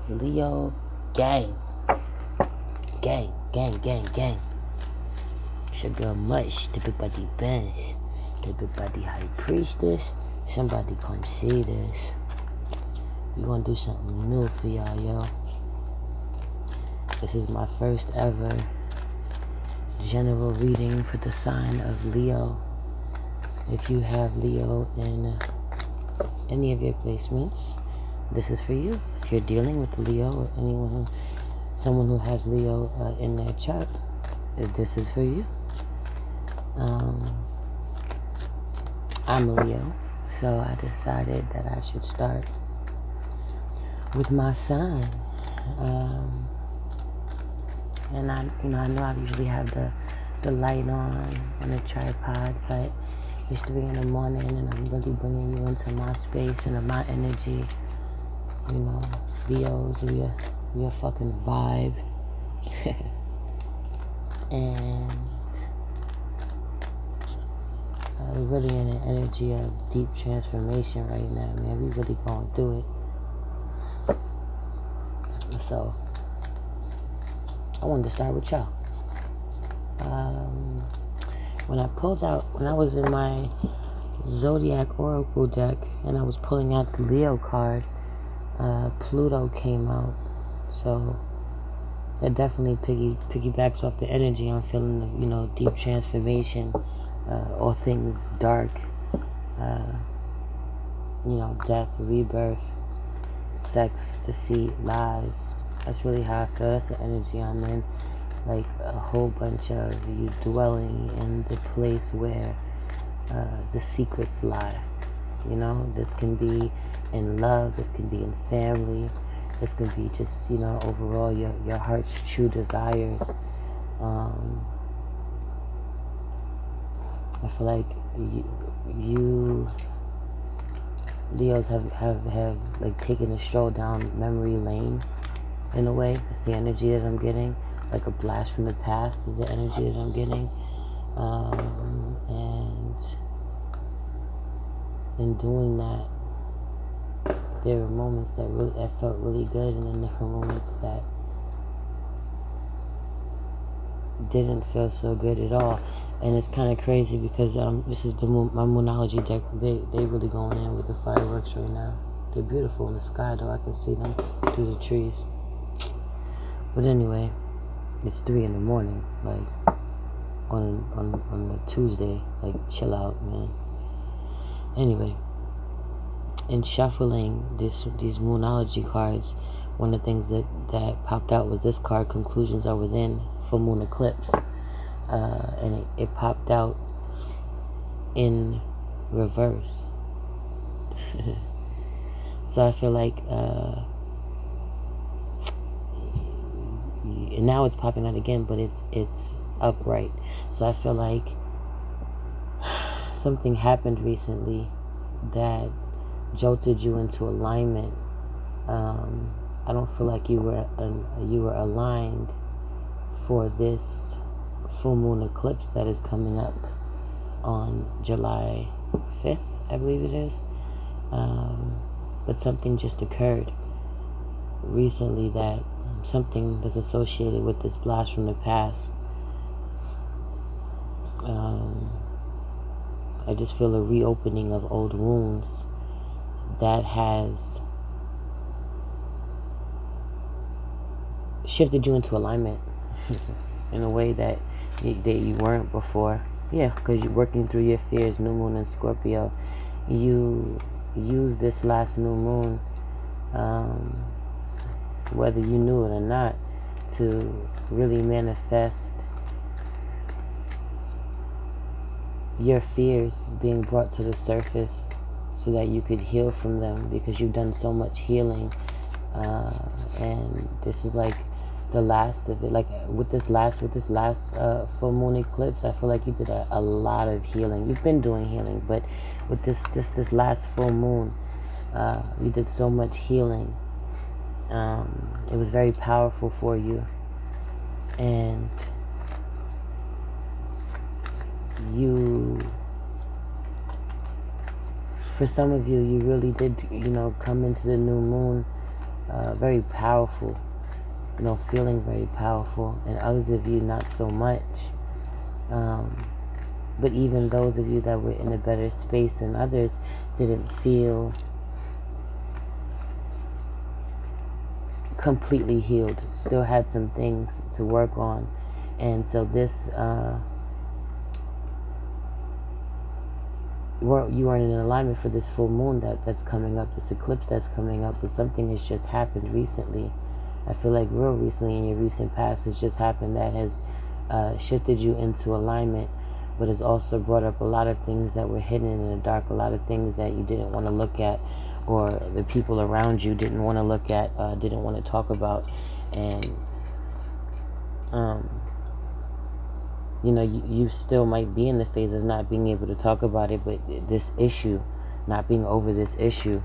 Leo gang. Gang, gang, gang, gang. Sugar Mush, the big body Benz, the big body High Priestess. Somebody come see this. We gonna do something new for y'all, yo. This is my first ever general reading for the sign of Leo. If you have Leo in any of your placements, this is for you. If you're dealing with Leo or someone who has Leo in their chart, this is for you. I'm a Leo, so I decided that I should start with my sign. And I know I usually have the light on a tripod, but it's 3 in the morning and I'm really bringing you into my space and my energy. You know, Leos, we a fucking vibe. And we're really in an energy of deep transformation right now, man. We really gonna do it. So, I wanted to start with y'all. When I was in my Zodiac Oracle deck and I was pulling out the Leo card, Pluto came out. So that definitely piggybacks off the energy I'm feeling, deep transformation, all things dark, death, rebirth, sex, deceit, lies. That's really how I feel. That's the energy I'm in. Like a whole bunch of you dwelling in the place where the secrets lie. This can be in love, this can be in family, this can be just, overall your heart's true desires. I feel like you Leos have like taken a stroll down memory lane in a way. It's the energy that I'm getting. Like a blast from the past is the energy that I'm getting. And in doing that, there were moments that felt really good, and then there were moments that didn't feel so good at all. And it's kind of crazy because this is my Moonology deck. They really going in with the fireworks right now. They're beautiful in the sky, though. I can see them through the trees. But anyway, it's 3 in the morning, like on a Tuesday. Like, chill out, man. Anyway, in shuffling these Moonology cards, one of the things that popped out was this card, Conclusions Are Within, full moon eclipse. And it popped out in reverse. So I feel like, and now it's popping out again, but it's upright. So I feel like something happened recently that jolted you into alignment. I don't feel like you were aligned for this full moon eclipse that is coming up on July 5th, I believe it is. But something just occurred recently that something that's associated with this blast from the past. I just feel a reopening of old wounds that has shifted you into alignment in a way that you weren't before. Yeah, because you're working through your fears. New moon in Scorpio. You use this last new moon, whether you knew it or not, to really manifest your fears being brought to the surface so that you could heal from them, because you've done so much healing. And this is like the last of it. Like with this last full moon eclipse, I feel like you did a lot of healing. You've been doing healing, but with this last full moon, you did so much healing. It was very powerful for you, and for some of you, you really did, come into the new moon very powerful, feeling very powerful, and others of you not so much. But even those of you that were in a better space than others didn't feel completely healed, still had some things to work on. And so this, you are in an alignment for this full moon that's coming up, this eclipse that's coming up, but something has just happened recently. I feel like real recently in your recent past has just happened that has shifted you into alignment, but has also brought up a lot of things that were hidden in the dark, a lot of things that you didn't want to look at, or the people around you didn't want to look at, didn't want to talk about. And you still might be in the phase of not being able to talk about it, but this issue, not being over this issue,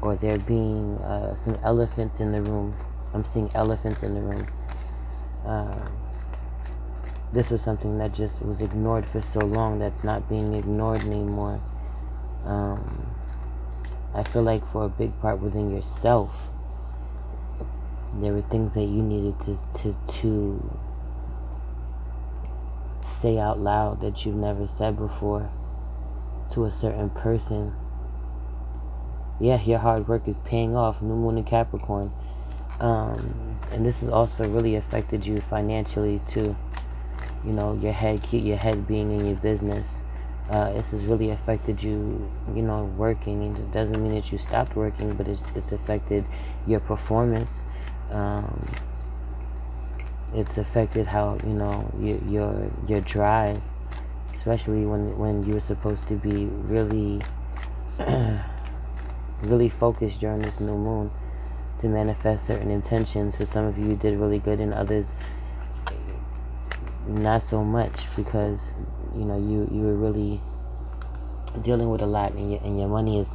or there being some elephants in the room. I'm seeing elephants in the room. This was something that just was ignored for so long that's not being ignored anymore. I feel like for a big part within yourself, there were things that you needed to say out loud that you've never said before to a certain person. Yeah, your hard work is paying off. New moon in Capricorn. And this has also really affected you financially too. Your head being in your business. This has really affected you, working. And it doesn't mean that you stopped working, but it's affected your performance. It's affected how, your drive, especially when you were supposed to be really, really focused during this new moon to manifest certain intentions. For some of you, you did really good, and others not so much, because you were really dealing with a lot, and your money is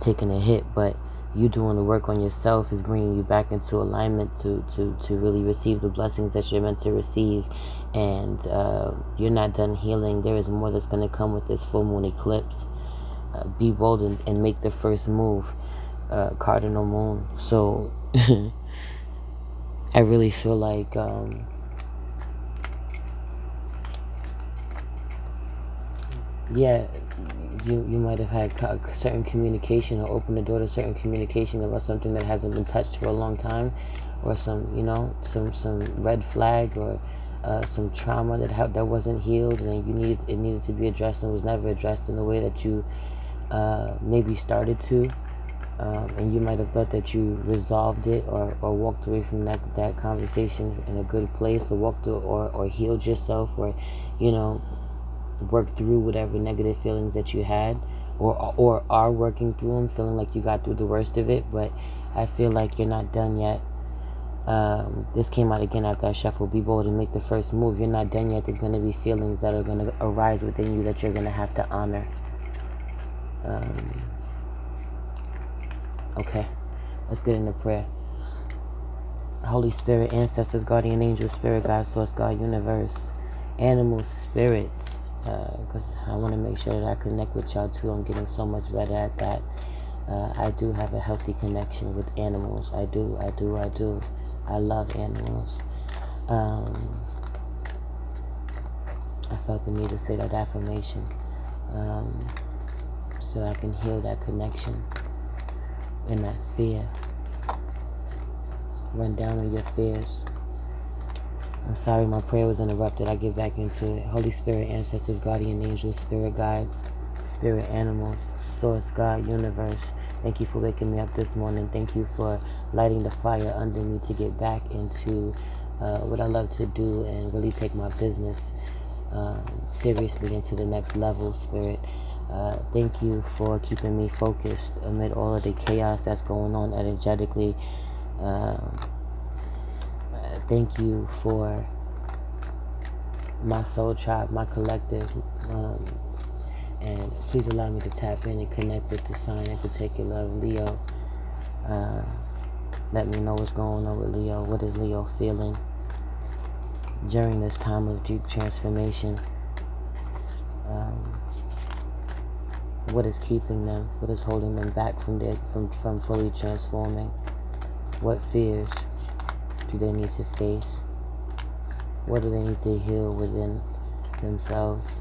taking a hit, but you doing the work on yourself is bringing you back into alignment to really receive the blessings that you're meant to receive. And you're not done healing. There is more that's going to come with this full moon eclipse. Be bold and make the first move. Cardinal moon. So I really feel like you might have had certain communication, or opened the door to certain communication about something that hasn't been touched for a long time, or some red flag, or some trauma that wasn't healed, and it needed to be addressed and was never addressed in the way that you maybe started to. And you might have thought that you resolved it, or walked away from that conversation in a good place, or walked through, or healed yourself, or work through whatever negative feelings that you had, or are working through them, feeling like you got through the worst of it. But I feel like you're not done yet. This came out again after I shuffled. Be bold and make the first move. You're not done yet. There's going to be feelings that are going to arise within you that you're going to have to honor. Okay, let's get into prayer. Holy Spirit, ancestors, guardian angels, spirit guide, source God, universe, animal spirits, because I want to make sure that I connect with y'all too. I'm getting so much better at that. I do have a healthy connection with animals. I do. I love animals. I felt the need to say that affirmation, so I can heal that connection and that fear. Run down on your fears. I'm sorry my prayer was interrupted. I get back into it. Holy Spirit, ancestors, guardian angels, spirit guides, spirit animals, source God, universe. Thank you for waking me up this morning. Thank you for lighting the fire under me to get back into what I love to do and really take my business seriously into the next level, Spirit. Thank you for keeping me focused amid all of the chaos that's going on energetically. Thank you for my soul tribe, my collective, and please allow me to tap in and connect with the sign in particular of Leo. Let me know what's going on with Leo. What is Leo feeling during this time of deep transformation? What is keeping them? What is holding them back from fully transforming? What fears do they need to face? What do they need to heal within themselves?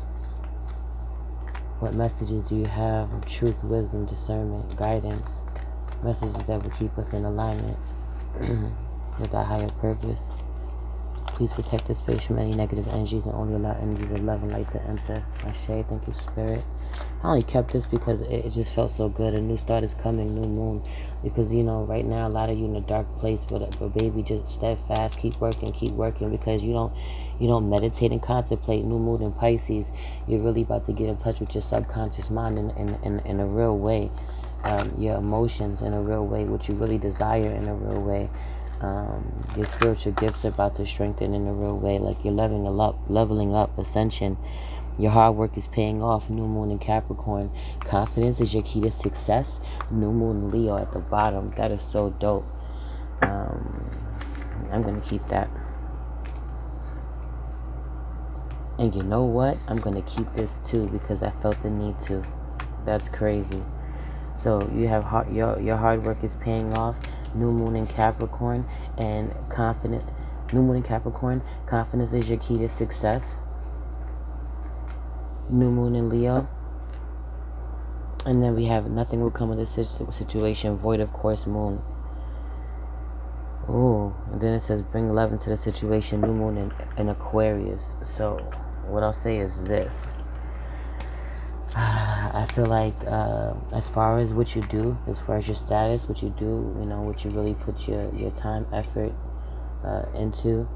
What messages do you have of truth, wisdom, discernment, guidance? Messages that will keep us in alignment with our higher purpose. Please protect this space from any negative energies and only allow energies of love and light to enter. Ashe, thank you, Spirit. I only kept this because it just felt so good. A new start is coming, new moon. Because, you know, right now, a lot of you in a dark place, but baby, just steadfast, keep working, because you don't meditate and contemplate. New moon in Pisces, you're really about to get in touch with your subconscious mind in a real way. Your emotions in a real way, what you really desire in a real way. Your spiritual gifts are about to strengthen in a real way, like you're leveling up, ascension. Your hard work is paying off. New moon in Capricorn. Confidence is your key to success. New moon in Leo at the bottom. That is so dope. I'm going to keep that. And you know what? I'm going to keep this too because I felt the need to. That's crazy. So you have your hard work is paying off. New moon in Capricorn and New moon in Capricorn. Confidence is your key to success. New moon in Leo. And then we have nothing will come of this situation. Void of course moon. Oh, and then it says bring love into the situation. New moon in Aquarius. So what I'll say is this. I feel like as far as what you do, as far as your status, what you do, you know, what you really put your time, effort into,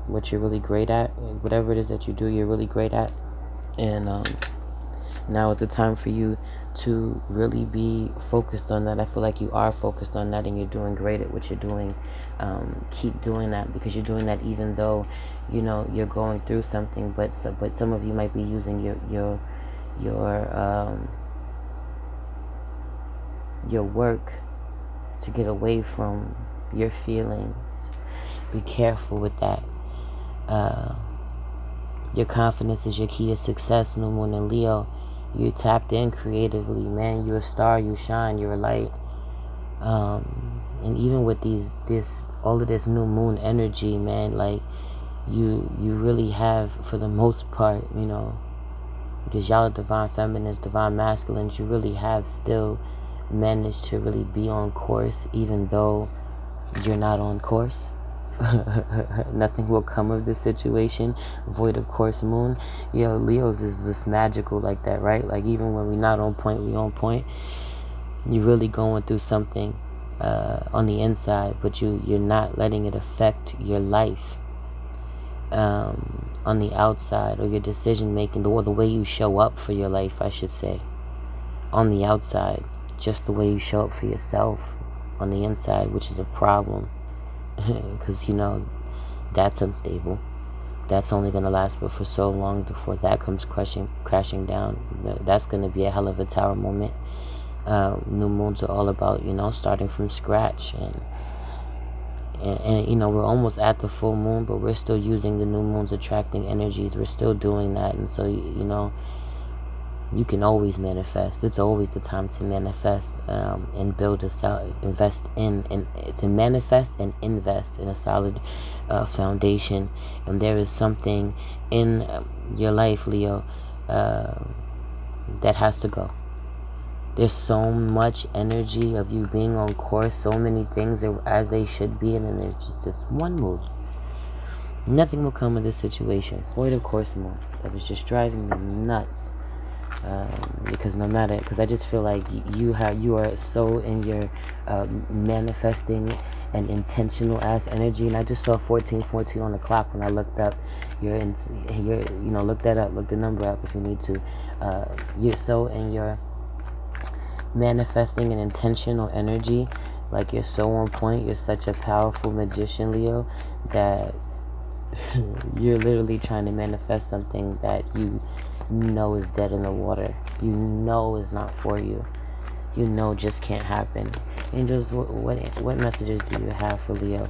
what you're really great at, whatever it is that you do, you're really great at. And now is the time for you to really be focused on that. I feel like you are focused on that and you're doing great at what you're doing. Keep doing that because you're doing that even though, you know, you're going through something, but some of you might be using your work to get away from your feelings. Be careful with that. Your confidence is your key to success. New moon in Leo. You tapped in creatively, man. You're a star. You shine. You're a light. And even with all of this new moon energy, man, like you really have, for the most part, you know, because y'all are divine feminines, divine masculines, you really have still managed to really be on course, even though you're not on course. Nothing will come of this situation. Void of course moon. Yo, Leos is just magical like that, right? Like even when we're not on point, we on point. You're really going through something on the inside, but you're not letting it affect your life on the outside, or your decision making, or the way you show up for your life, I should say, on the outside. Just the way you show up for yourself on the inside, which is a problem. Because, you know, that's unstable. That's only going to last but for so long before that comes crashing down. That's going to be a hell of a tower moment. New moons are all about, you know, starting from scratch. And you know, we're almost at the full moon, but we're still using the new moon's attracting energies. We're still doing that. And so, you know, you can always manifest. It's always the time to manifest and build a solid, to manifest and invest in a solid foundation. And there is something in your life, Leo, that has to go. There's so much energy of you being on course, so many things as they should be, and then there's just this one move. Nothing will come of this situation. Void of course moon. That is just driving me nuts. Because I just feel like you are so in your manifesting and intentional ass energy, and I just saw 1414 on the clock when I looked up. Look that up, look the number up if you need to. You're so in your manifesting and intentional energy, like you're so on point. You're such a powerful magician, Leo, that you're literally trying to manifest something that you know is dead in the water. You know is not for you. You know just can't happen. Angels, what messages do you have for Leo?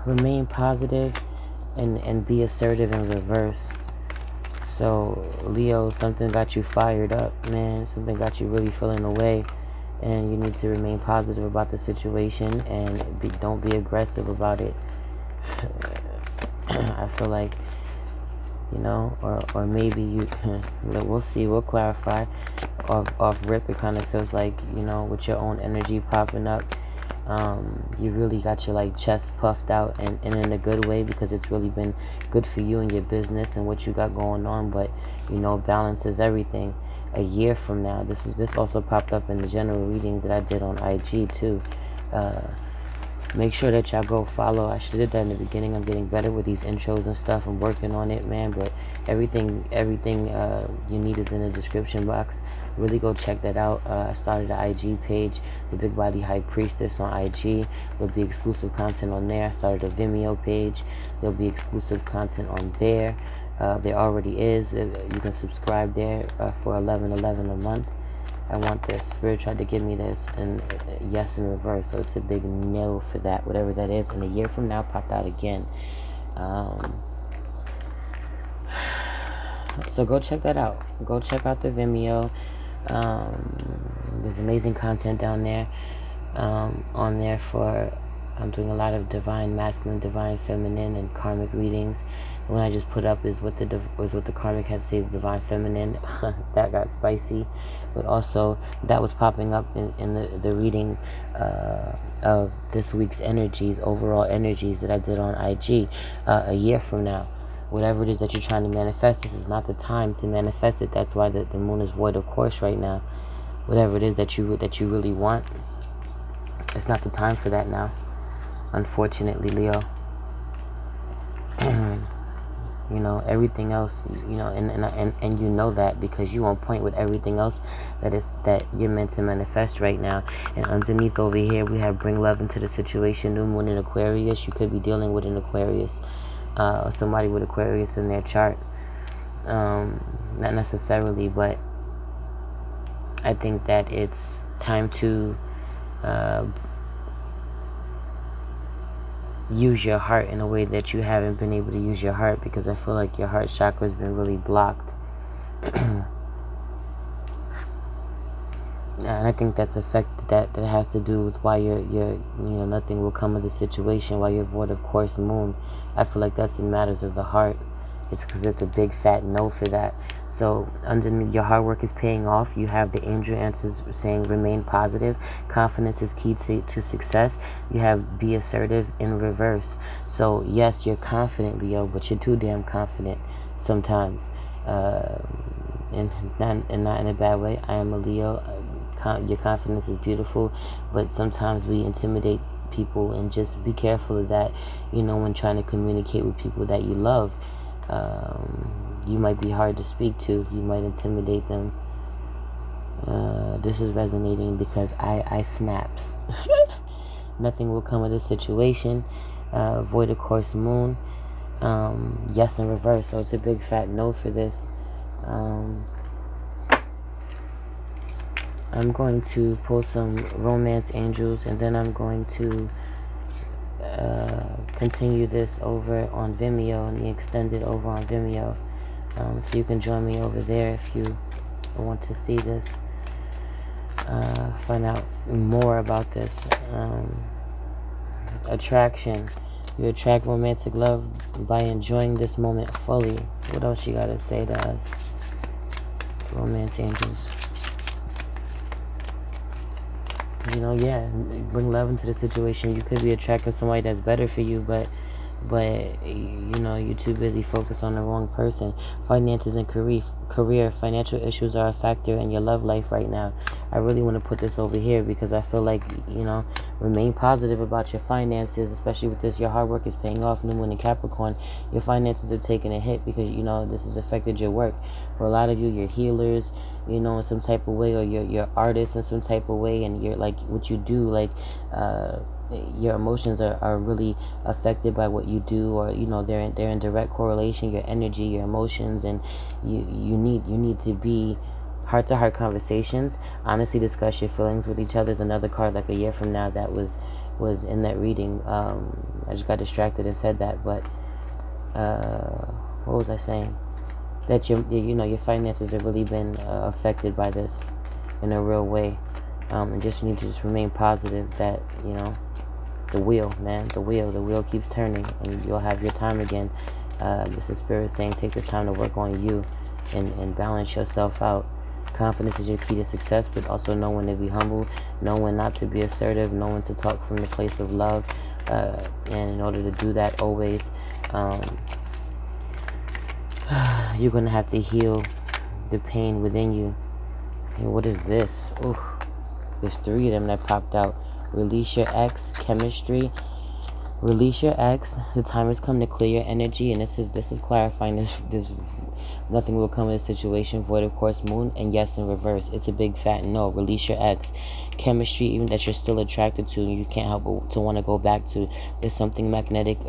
Remain positive and be assertive in reverse. So Leo, something got you fired up, man. Something got you really feeling away. and you need to remain positive about the situation, and don't be aggressive about it. I feel like, you know, or maybe you, we'll see, we'll clarify. Off rip, it kind of feels like, you know, with your own energy popping up, you really got your like chest puffed out, and in a good way, because it's really been good for you and your business and what you got going on. But you know, balance is everything. A year from now, this also popped up in the general reading that I did on IG too. Make sure that y'all go follow. I should have did that in the beginning. I'm getting better with these intros and stuff. I'm working on it, man. But everything you need is in the description box. Really go check that out. I started an IG page, the Big Body High Priestess on IG. There'll be exclusive content on there. I started a Vimeo page. There'll be exclusive content on there. There already is. You can subscribe there for $11.11 a month. I want this. Spirit tried to give me this, and yes in reverse, so it's a big no for that, whatever that is. And a year from now, popped out again. So go check that out. Go check out the Vimeo. There's amazing content down there. On there for, I'm doing a lot of divine masculine, divine feminine, and karmic readings. The one I just put up is what the karmic had to say, divine feminine. That got spicy, but also that was popping up in the reading of this week's energies, overall energies that I did on IG. A year from now, whatever it is that you're trying to manifest, this is not the time to manifest it. That's why the moon is void of course right now. Whatever it is that you really want, it's not the time for that now, unfortunately, Leo. You know, everything else, you know, and you know that, because you on point with everything else that you're meant to manifest right now. And underneath over here, we have bring love into the situation. New moon in Aquarius. You could be dealing with an Aquarius, somebody with Aquarius in their chart. Not necessarily, but I think that it's time to use your heart in a way that you haven't been able to use your heart, because I feel like your heart chakra has been really blocked. And I think that's that has to do with why you're you know, nothing will come of the situation, why you're void of course moon. I feel like that's in matters of the heart. It's because it's a big fat no for that. So underneath, your hard work is paying off. You have the angel answers saying remain positive. Confidence is key to success. You have be assertive in reverse. So yes, you're confident, Leo, but you're too damn confident sometimes. And not in a bad way. I am a Leo. Your confidence is beautiful, but sometimes we intimidate people, and just be careful of that, you know, when trying to communicate with people that you love. You might be hard to speak to. You might intimidate them. This is resonating because I snaps. Nothing will come of this situation. Void of course moon. Yes in reverse. So it's a big fat no for this. I'm going to pull some romance angels, and then I'm going to continue this over on Vimeo, and the extended over on Vimeo. So you can join me over there if you want to see this, find out more about this. Attraction. You attract romantic love by enjoying this moment fully. What else you gotta say to us, romance angels? You know, yeah, bring love into the situation. You could be attracting somebody that's better for you, but you know, you're too busy focused on the wrong person. Finances and career. Financial issues are a factor in your love life right now. I really want to put this over here because I feel like, you know, remain positive about your finances, especially with this. Your hard work is paying off. New moon in Capricorn. Your finances have taken a hit because, you know, this has affected your work. For a lot of you, you're healers, you know, in some type of way, or you're artists in some type of way, and you're like, what you do, like, your emotions are really affected by what you do, or, you know, they're in direct correlation. Your energy, your emotions, and you need to be heart-to-heart conversations. Honestly, discuss your feelings with each other. Is another card, like a year from now, that was in that reading. I just got distracted and said that, but what was I saying? That you know, your finances have really been affected by this in a real way. And just need to just remain positive that, you know, the wheel, man, the wheel keeps turning, and you'll have your time again. This is Spirit saying, take this time to work on you and balance yourself out. Confidence is your key to success, but also know when to be humble, know when not to be assertive, know when to talk from the place of love. And in order to do that, always, you're going to have to heal the pain within you. And what is this? Ooh, there's 3 of them that popped out. Release your ex, chemistry. Release your ex. The time has come to clear your energy, and this is clarifying this. Nothing will come in this situation. Void, of course, moon, and yes in reverse. It's a big fat no. Release your ex. Chemistry, even that you're still attracted to, and you can't help but to want to go back to. There's something magnetic.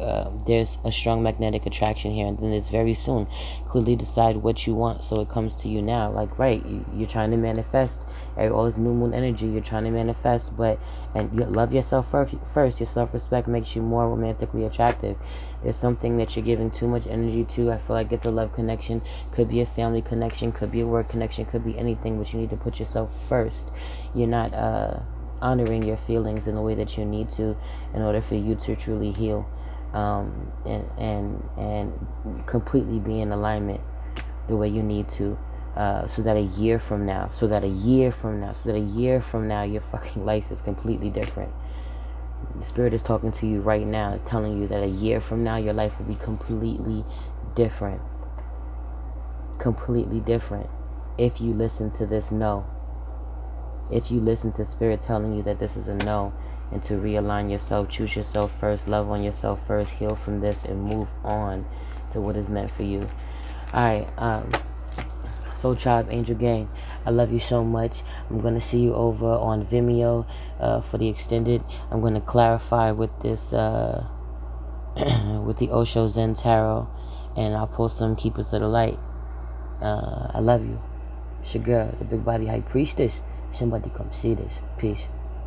There's a strong magnetic attraction here, and then it's very soon. Clearly decide what you want, so it comes to you now. Like, right, you're trying to manifest. All this new moon energy, you're trying to manifest, and you love yourself first. Your self-respect makes you more romantically attractive. There's something that you're giving too much energy to. I feel like it's a love connection. Could be a family connection, could be a work connection, could be anything, but you need to put yourself first. You're not honoring your feelings in the way that you need to in order for you to truly heal, and completely be in alignment the way you need to, so that a year from now, your fucking life is completely different. The Spirit is talking to you right now, telling you that a year from now, your life will be completely different. Completely different. If you listen to this no. If you listen to Spirit telling you that this is a no, and to realign yourself, choose yourself first, love on yourself first, heal from this, and move on to what is meant for you. Alright, Soul Tribe, Angel Gang, I love you so much. I'm going to see you over on Vimeo for the extended. I'm going to clarify with this, with the Osho Zen Tarot, and I'll post some Keepers of the Light. I love you. It's your girl, the Big Body High Priestess. Somebody come see this. Peace.